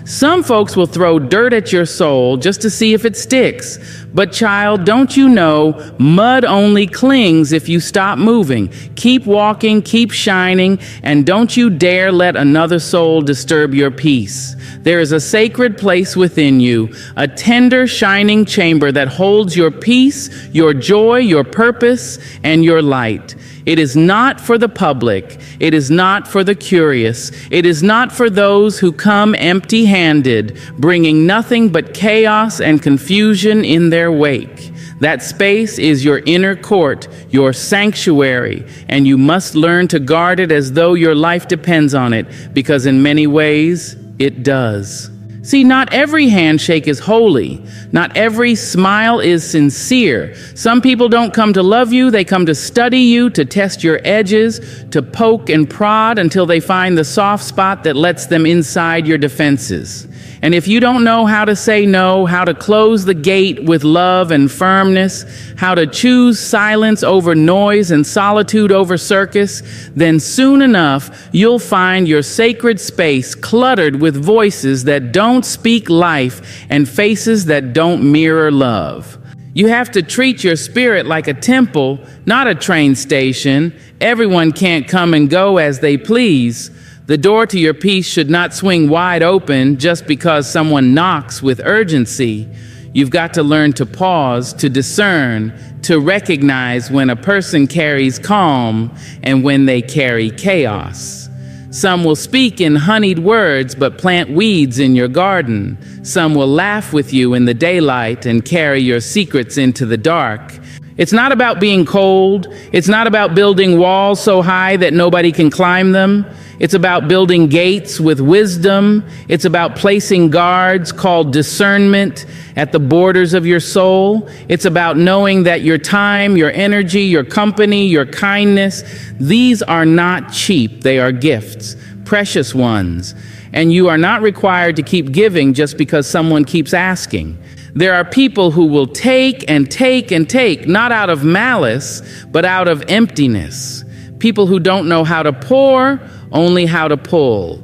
Some folks will throw dirt at your soul just to see if it sticks. But child, don't you know, mud only clings if you stop moving. Keep walking, keep shining, and don't you dare let another soul disturb your peace. There is a sacred place within you, a tender, shining chamber that holds your peace, your joy, your purpose, and your light. It is not for the public. It is not for the curious. It is not for those who come empty-handed, bringing nothing but chaos and confusion in their wake. That space is your inner court, your sanctuary, and you must learn to guard it as though your life depends on it, because in many ways, it does. See, not every handshake is holy. Not every smile is sincere. Some people don't come to love you. They come to study you, to test your edges, to poke and prod until they find the soft spot that lets them inside your defenses. And if you don't know how to say no, how to close the gate with love and firmness, how to choose silence over noise and solitude over circus, then soon enough you'll find your sacred space cluttered with voices that don't speak life and faces that don't mirror love. You have to treat your spirit like a temple, not a train station. Everyone can't come and go as they please. The door to your peace should not swing wide open just because someone knocks with urgency. You've got to learn to pause, to discern, to recognize when a person carries calm and when they carry chaos. Some will speak in honeyed words but plant weeds in your garden. Some will laugh with you in the daylight and carry your secrets into the dark. It's not about being cold. It's not about building walls so high that nobody can climb them. It's about building gates with wisdom. It's about placing guards called discernment at the borders of your soul. It's about knowing that your time, your energy, your company, your kindness, these are not cheap. They are gifts, precious ones. And you are not required to keep giving just because someone keeps asking. There are people who will take and take and take, not out of malice, but out of emptiness. People who don't know how to pour, only how to pull.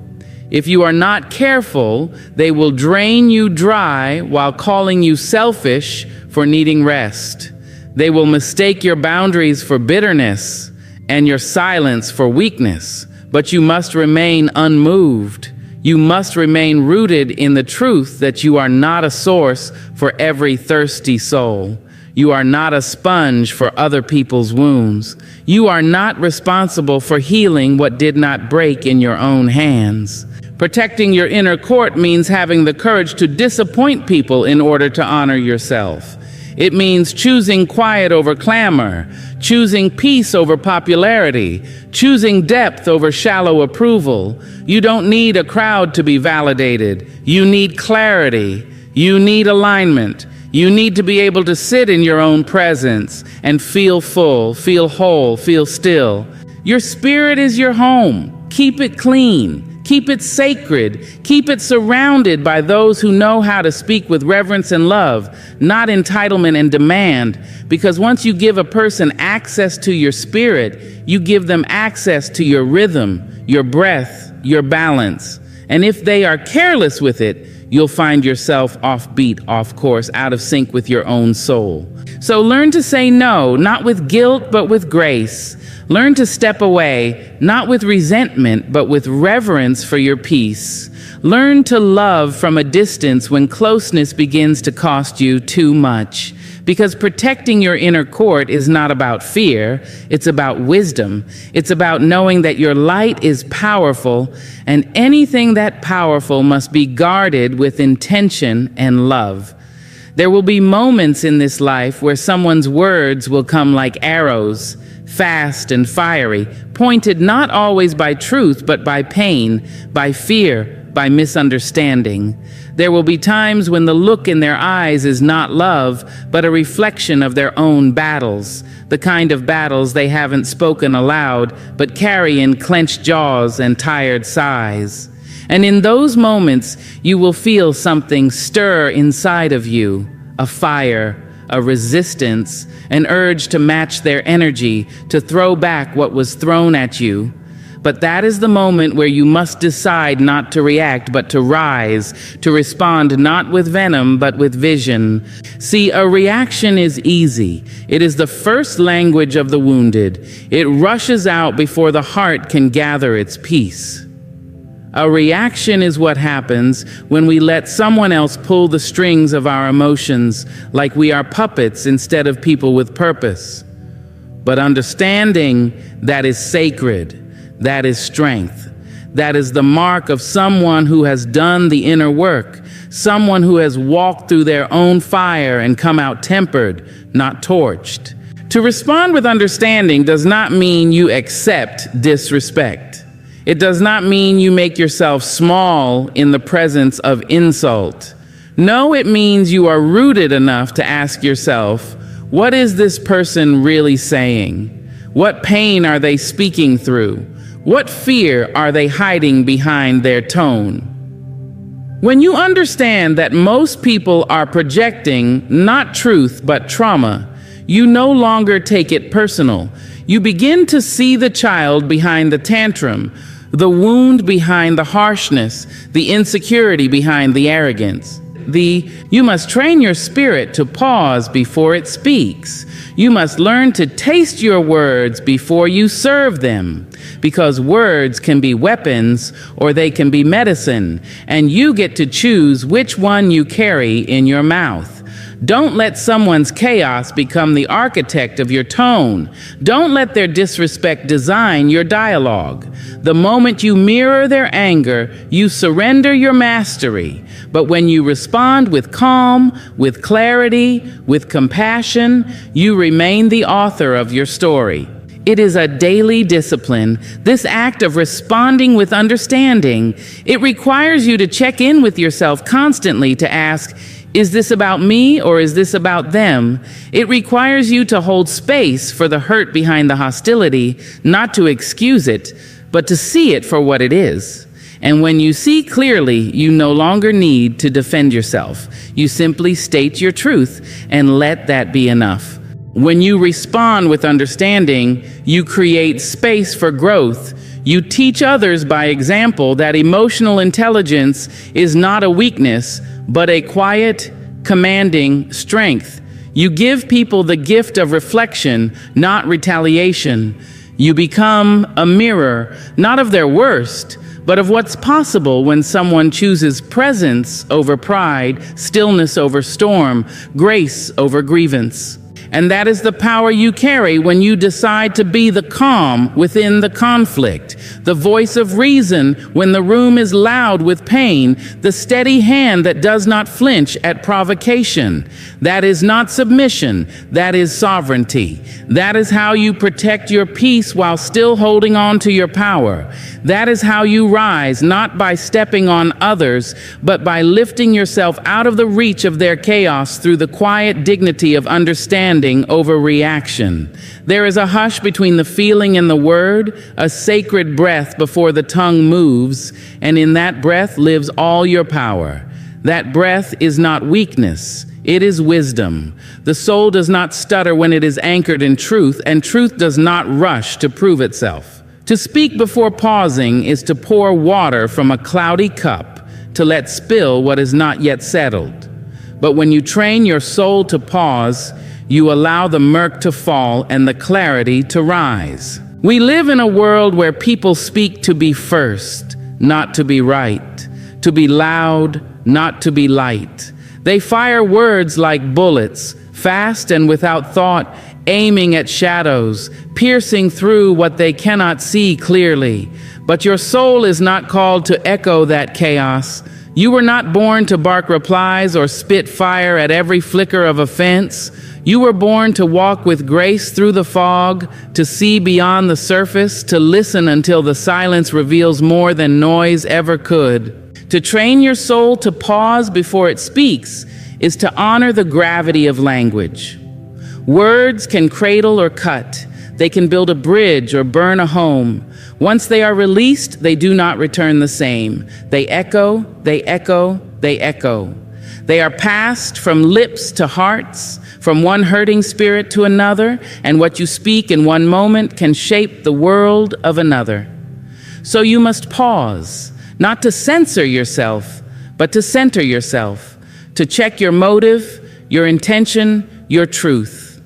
If you are not careful, they will drain you dry while calling you selfish for needing rest. They will mistake your boundaries for bitterness and your silence for weakness, but you must remain unmoved. You must remain rooted in the truth that you are not a source for every thirsty soul. You are not a sponge for other people's wounds. You are not responsible for healing what did not break in your own hands. Protecting your inner court means having the courage to disappoint people in order to honor yourself. It means choosing quiet over clamor, choosing peace over popularity, choosing depth over shallow approval. You don't need a crowd to be validated. You need clarity. You need alignment. You need to be able to sit in your own presence and feel full, feel whole, feel still. Your spirit is your home. Keep it clean. Keep it sacred. Keep it surrounded by those who know how to speak with reverence and love, not entitlement and demand. Because once you give a person access to your spirit, you give them access to your rhythm, your breath, your balance. And if they are careless with it, you'll find yourself off beat, off course, out of sync with your own soul. So learn to say no, not with guilt, but with grace. Learn to step away, not with resentment, but with reverence for your peace. Learn to love from a distance when closeness begins to cost you too much. Because protecting your inner court is not about fear, it's about wisdom. It's about knowing that your light is powerful, and anything that powerful must be guarded with intention and love. There will be moments in this life where someone's words will come like arrows, fast and fiery, pointed not always by truth, but by pain, by fear, by misunderstanding. There will be times when the look in their eyes is not love, but a reflection of their own battles, the kind of battles they haven't spoken aloud, but carry in clenched jaws and tired sighs. And in those moments, you will feel something stir inside of you, a fire, a resistance, an urge to match their energy, to throw back what was thrown at you. But that is the moment where you must decide not to react, but to rise, to respond not with venom, but with vision. See, a reaction is easy. It is the first language of the wounded. It rushes out before the heart can gather its peace. A reaction is what happens when we let someone else pull the strings of our emotions like we are puppets instead of people with purpose. But understanding, that is sacred. That is strength. That is the mark of someone who has done the inner work, someone who has walked through their own fire and come out tempered, not torched. To respond with understanding does not mean you accept disrespect. It does not mean you make yourself small in the presence of insult. No, it means you are rooted enough to ask yourself, what is this person really saying? What pain are they speaking through? What fear are they hiding behind their tone? When you understand that most people are projecting not truth but trauma, you no longer take it personal. You begin to see the child behind the tantrum, the wound behind the harshness, the insecurity behind the arrogance. You must train your spirit to pause before it speaks. You must learn to taste your words before you serve them, because words can be weapons or they can be medicine, and you get to choose which one you carry in your mouth. Don't let someone's chaos become the architect of your tone. Don't let their disrespect design your dialogue. The moment you mirror their anger, you surrender your mastery. But when you respond with calm, with clarity, with compassion, you remain the author of your story. It is a daily discipline, this act of responding with understanding. It requires you to check in with yourself constantly to ask, is this about me or is this about them? It requires you to hold space for the hurt behind the hostility, not to excuse it, but to see it for what it is. And when you see clearly, you no longer need to defend yourself. You simply state your truth and let that be enough. When you respond with understanding, you create space for growth. You teach others by example that emotional intelligence is not a weakness, but a quiet, commanding strength. You give people the gift of reflection, not retaliation. You become a mirror, not of their worst, but of what's possible when someone chooses presence over pride, stillness over storm, grace over grievance. And that is the power you carry when you decide to be the calm within the conflict, the voice of reason when the room is loud with pain, the steady hand that does not flinch at provocation. That is not submission, that is sovereignty. That is how you protect your peace while still holding on to your power. That is how you rise, not by stepping on others, but by lifting yourself out of the reach of their chaos through the quiet dignity of understanding over reaction. There is a hush between the feeling and the word, a sacred breath before the tongue moves, and in that breath lives all your power. That breath is not weakness, it is wisdom. The soul does not stutter when it is anchored in truth, and truth does not rush to prove itself. To speak before pausing is to pour water from a cloudy cup to let spill what is not yet settled. But when you train your soul to pause, you allow the murk to fall and the clarity to rise. We live in a world where people speak to be first, not to be right, to be loud, not to be light. They fire words like bullets, fast and without thought, aiming at shadows, piercing through what they cannot see clearly. But your soul is not called to echo that chaos. You were not born to bark replies or spit fire at every flicker of offense. You were born to walk with grace through the fog, to see beyond the surface, to listen until the silence reveals more than noise ever could. To train your soul to pause before it speaks is to honor the gravity of language. Words can cradle or cut. They can build a bridge or burn a home. Once they are released, they do not return the same. They echo, they echo, they echo. They are passed from lips to hearts, from one hurting spirit to another, and what you speak in one moment can shape the world of another. So you must pause, not to censor yourself, but to center yourself, to check your motive, your intention, your truth.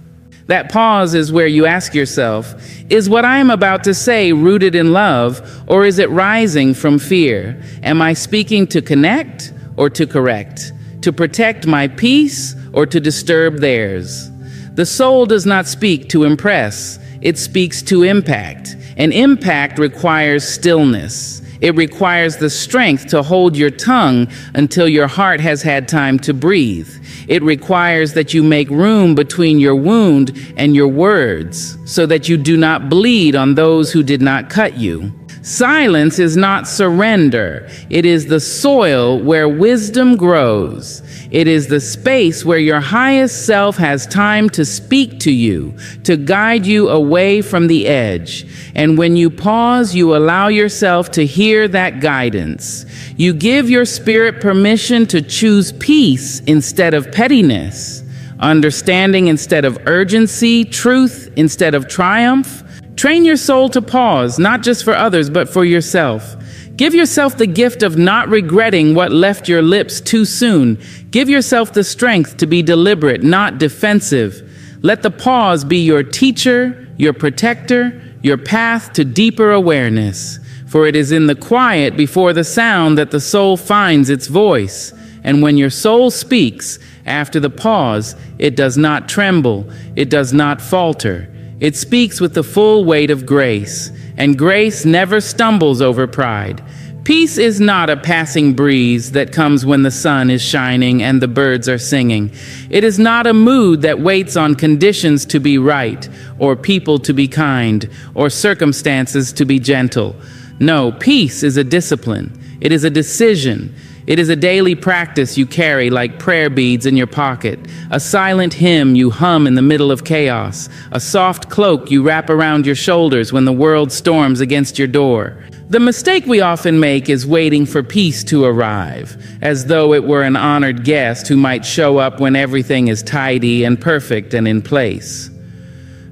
That pause is where you ask yourself, is what I am about to say rooted in love, or is it rising from fear? Am I speaking to connect or to correct? To protect my peace or to disturb theirs? The soul does not speak to impress, it speaks to impact. And impact requires stillness. It requires the strength to hold your tongue until your heart has had time to breathe. It requires that you make room between your wound and your words, so that you do not bleed on those who did not cut you. Silence is not surrender. It is the soil where wisdom grows. It is the space where your highest self has time to speak to you, to guide you away from the edge. And when you pause, you allow yourself to hear that guidance. You give your spirit permission to choose peace instead of pettiness, understanding instead of urgency, truth instead of triumph. Train your soul to pause, not just for others, but for yourself. Give yourself the gift of not regretting what left your lips too soon. Give yourself the strength to be deliberate, not defensive. Let the pause be your teacher, your protector, your path to deeper awareness. For it is in the quiet before the sound that the soul finds its voice. And when your soul speaks, after the pause, it does not tremble, it does not falter. It speaks with the full weight of grace, and grace never stumbles over pride. Peace is not a passing breeze that comes when the sun is shining and the birds are singing. It is not a mood that waits on conditions to be right, or people to be kind, or circumstances to be gentle. No, peace is a discipline. It is a decision. It is a daily practice you carry like prayer beads in your pocket, a silent hymn you hum in the middle of chaos, a soft cloak you wrap around your shoulders when the world storms against your door. The mistake we often make is waiting for peace to arrive, as though it were an honored guest who might show up when everything is tidy and perfect and in place.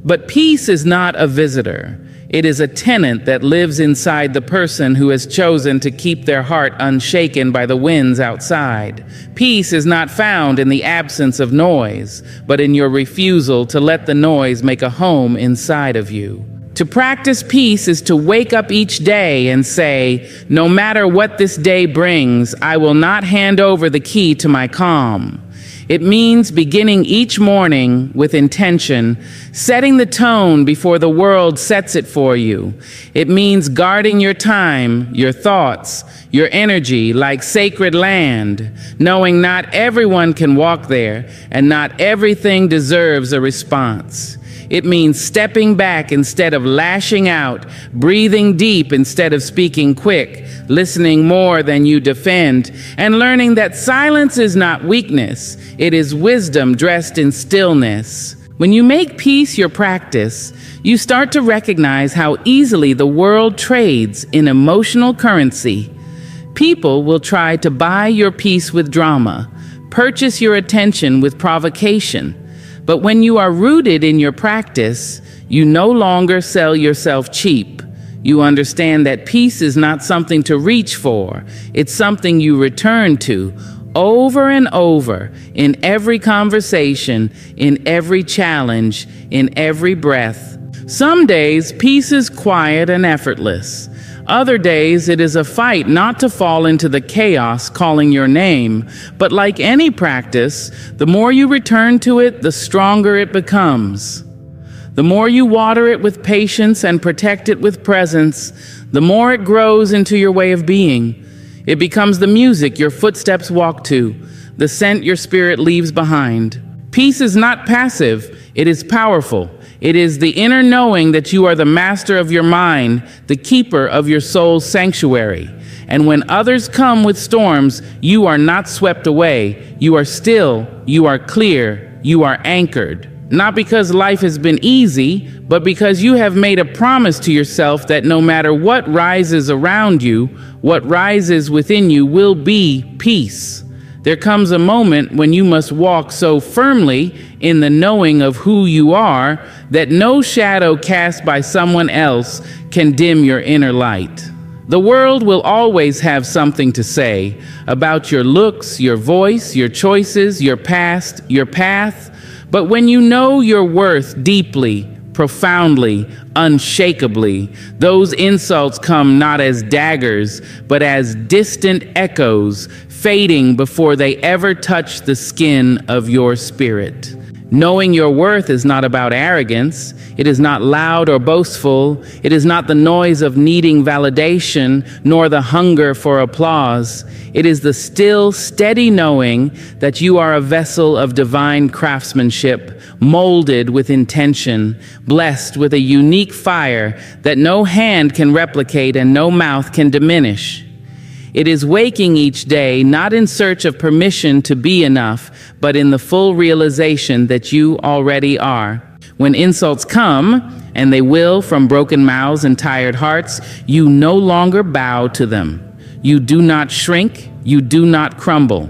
But peace is not a visitor. It is a tenant that lives inside the person who has chosen to keep their heart unshaken by the winds outside. Peace is not found in the absence of noise, but in your refusal to let the noise make a home inside of you. To practice peace is to wake up each day and say, no matter what this day brings, I will not hand over the key to my calm. It means beginning each morning with intention, setting the tone before the world sets it for you. It means guarding your time, your thoughts, your energy like sacred land, knowing not everyone can walk there and not everything deserves a response. It means stepping back instead of lashing out, breathing deep instead of speaking quick, listening more than you defend, and learning that silence is not weakness, it is wisdom dressed in stillness. When you make peace your practice, you start to recognize how easily the world trades in emotional currency. People will try to buy your peace with drama, purchase your attention with provocation. But when you are rooted in your practice, you no longer sell yourself cheap. You understand that peace is not something to reach for. It's something you return to over and over in every conversation, in every challenge, in every breath. Some days, peace is quiet and effortless. Other days, it is a fight not to fall into the chaos calling your name. But like any practice, the more you return to it, the stronger it becomes. The more you water it with patience and protect it with presence, the more it grows into your way of being. It becomes the music your footsteps walk to, the scent your spirit leaves behind. Peace is not passive, it is powerful. It is the inner knowing that you are the master of your mind, the keeper of your soul's sanctuary. And when others come with storms, you are not swept away. You are still, you are clear, you are anchored. Not because life has been easy, but because you have made a promise to yourself that no matter what rises around you, what rises within you will be peace. There comes a moment when you must walk so firmly in the knowing of who you are that no shadow cast by someone else can dim your inner light. The world will always have something to say about your looks, your voice, your choices, your past, your path. But when you know your worth deeply, profoundly, unshakably, those insults come not as daggers, but as distant echoes, fading before they ever touch the skin of your spirit. Knowing your worth is not about arrogance. It is not loud or boastful. It is not the noise of needing validation, nor the hunger for applause. It is the still, steady knowing that you are a vessel of divine craftsmanship, molded with intention, blessed with a unique fire that no hand can replicate and no mouth can diminish. It is waking each day not in search of permission to be enough, but in the full realization that you already are. When insults come, and they will from broken mouths and tired hearts, you no longer bow to them. You do not shrink, you do not crumble,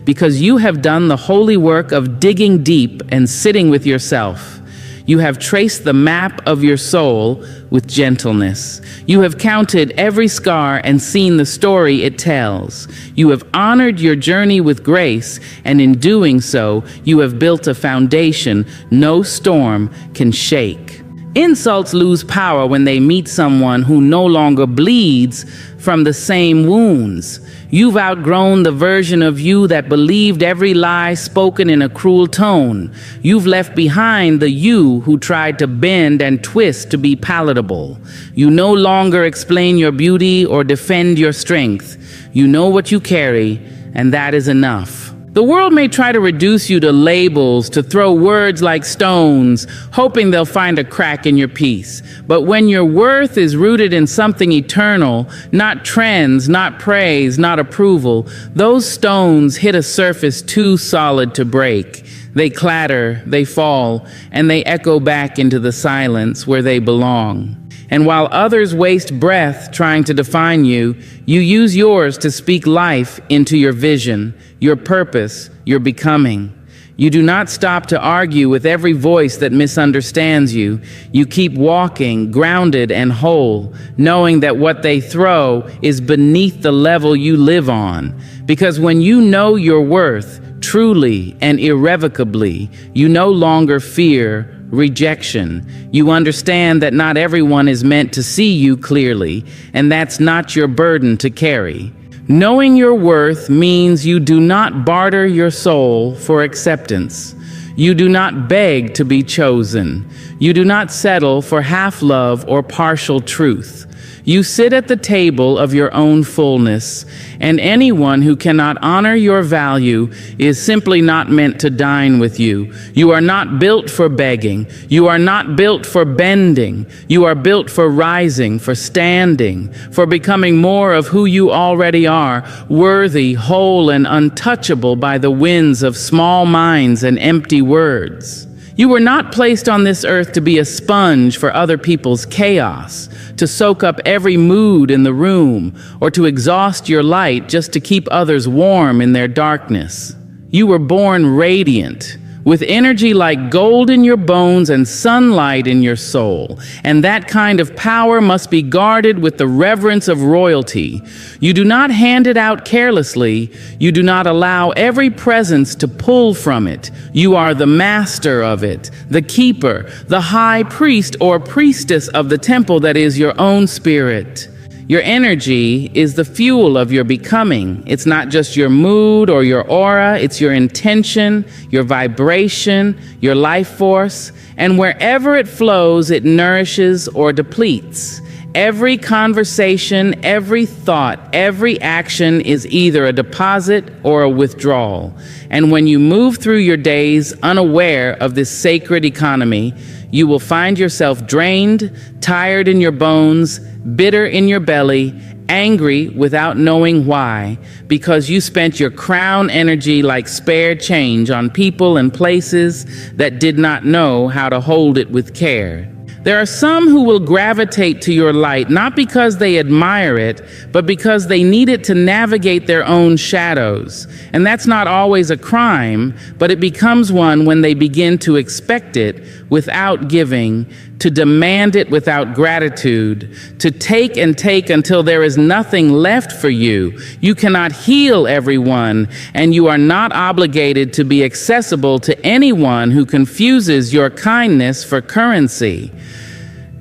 because you have done the holy work of digging deep and sitting with yourself. You have traced the map of your soul with gentleness. You have counted every scar and seen the story it tells. You have honored your journey with grace, and in doing so, you have built a foundation no storm can shake. Insults lose power when they meet someone who no longer bleeds from the same wounds. You've outgrown the version of you that believed every lie spoken in a cruel tone. You've left behind the you who tried to bend and twist to be palatable. You no longer explain your beauty or defend your strength. You know what you carry, and that is enough. The world may try to reduce you to labels, to throw words like stones, hoping they'll find a crack in your peace. But when your worth is rooted in something eternal, not trends, not praise, not approval, those stones hit a surface too solid to break. They clatter, they fall, and they echo back into the silence where they belong. And while others waste breath trying to define you, you use yours to speak life into your vision, your purpose, your becoming. You do not stop to argue with every voice that misunderstands you. You keep walking, grounded and whole, knowing that what they throw is beneath the level you live on. Because when you know your worth, truly and irrevocably, you no longer fear rejection. You understand that not everyone is meant to see you clearly, and that's not your burden to carry. Knowing your worth means you do not barter your soul for acceptance. You do not beg to be chosen. You do not settle for half love or partial truth. You sit at the table of your own fullness, and anyone who cannot honor your value is simply not meant to dine with you. You are not built for begging. You are not built for bending. You are built for rising, for standing, for becoming more of who you already are, worthy, whole, and untouchable by the winds of small minds and empty words. You were not placed on this earth to be a sponge for other people's chaos, to soak up every mood in the room, or to exhaust your light just to keep others warm in their darkness. You were born radiant, with energy like gold in your bones and sunlight in your soul. And that kind of power must be guarded with the reverence of royalty. You do not hand it out carelessly. You do not allow every presence to pull from it. You are the master of it, the keeper, the high priest or priestess of the temple that is your own spirit. Your energy is the fuel of your becoming. It's not just your mood or your aura, it's your intention, your vibration, your life force, and wherever it flows, it nourishes or depletes. Every conversation, every thought, every action is either a deposit or a withdrawal. And when you move through your days unaware of this sacred economy, you will find yourself drained, tired in your bones, bitter in your belly, angry without knowing why, because you spent your crown energy like spare change on people and places that did not know how to hold it with care. There are some who will gravitate to your light, not because they admire it, but because they need it to navigate their own shadows. And that's not always a crime, but it becomes one when they begin to expect it without giving, to demand it without gratitude, to take and take until there is nothing left for you. You cannot heal everyone, and you are not obligated to be accessible to anyone who confuses your kindness for currency.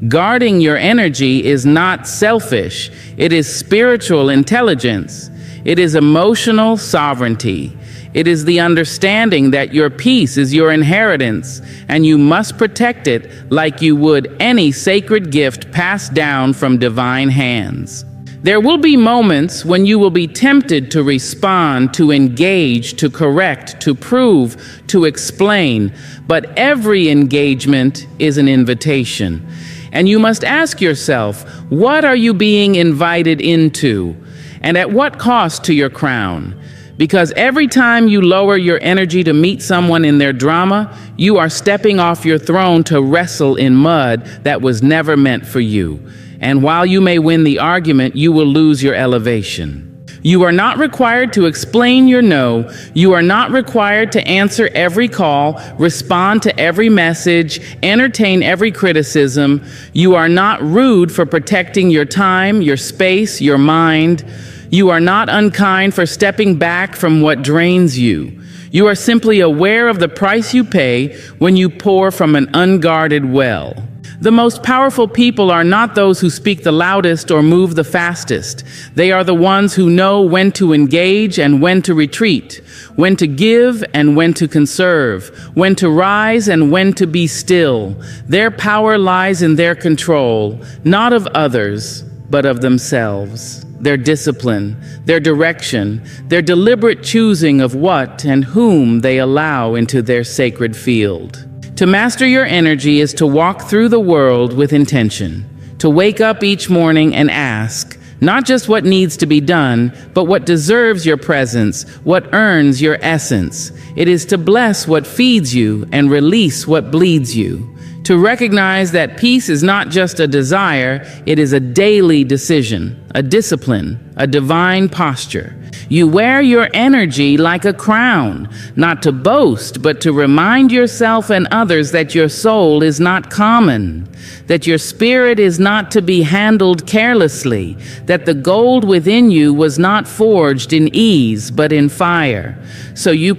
Guarding your energy is not selfish. It is spiritual intelligence. It is emotional sovereignty. It is the understanding that your peace is your inheritance, and you must protect it like you would any sacred gift passed down from divine hands. There will be moments when you will be tempted to respond, to engage, to correct, to prove, to explain, but every engagement is an invitation. And you must ask yourself, what are you being invited into? And at what cost to your crown? Because every time you lower your energy to meet someone in their drama, you are stepping off your throne to wrestle in mud that was never meant for you. And while you may win the argument, you will lose your elevation. You are not required to explain your no. You are not required to answer every call, respond to every message, entertain every criticism. You are not rude for protecting your time, your space, your mind. You are not unkind for stepping back from what drains you. You are simply aware of the price you pay when you pour from an unguarded well. The most powerful people are not those who speak the loudest or move the fastest. They are the ones who know when to engage and when to retreat, when to give and when to conserve, when to rise and when to be still. Their power lies in their control, not of others, but of themselves. Their discipline, their direction, their deliberate choosing of what and whom they allow into their sacred field. To master your energy is to walk through the world with intention, to wake up each morning and ask, not just what needs to be done, but what deserves your presence, what earns your essence. It is to bless what feeds you and release what bleeds you. To recognize that peace is not just a desire, it is a daily decision, a discipline, a divine posture. You wear your energy like a crown, not to boast, but to remind yourself and others that your soul is not common, that your spirit is not to be handled carelessly, that the gold within you was not forged in ease, but in fire. So you